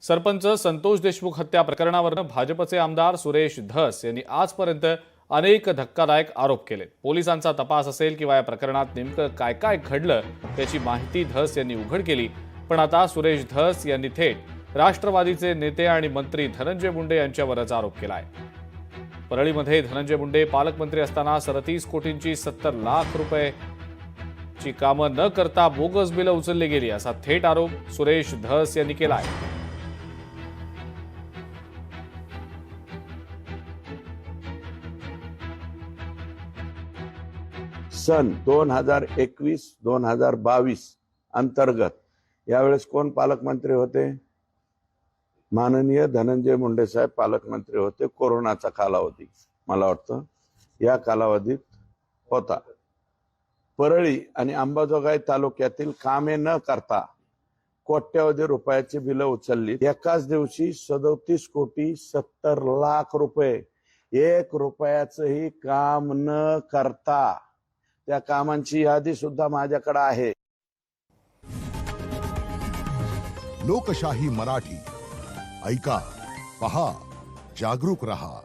सरपंच संतोष देशमुख हत्या प्रकरणावर भाजपचे आमदार सुरेश धस यांनी आजपर्यंत अनेक धक्कादायक आरोप केले। पोलिसांचा तपास असेल किंवा या प्रकरणात नेमकं काय काय घडलं याची माहिती धस यांनी उघड केली। पण आता सुरेश धस यांनी थेट राष्ट्रवादीचे नेते आणि मंत्री धनंजय मुंडे यांच्यावरच आरोप केलाय। परळीमध्ये धनंजय मुंडे पालकमंत्री असताना 37 कोटींची 70 लाख रुपये कामं न करता बोगस बिलं उचलली गेली असा थेट आरोप सुरेश धस यांनी केलाय। सन 2021-2022 अंतर्गत यावेळेस कोण पालकमंत्री होते? माननीय धनंजय मुंडे साहेब पालकमंत्री होते। कोरोनाचा कालावधी मला वाटतं या कालावधीत होता। परळी आणि अंबाजोगाई तालुक्यातील कामे न करता कोट्यवधी रुपयाची बिलं उचलली। एकाच दिवशी 37 कोटी 70 लाख रुपये 1 रुपयाचंही काम न करता त्या कामांची यादी सुद्धा माझ्याकडे आहे। लोकशाही मराठी ऐका, पहा, जागरूक रहा।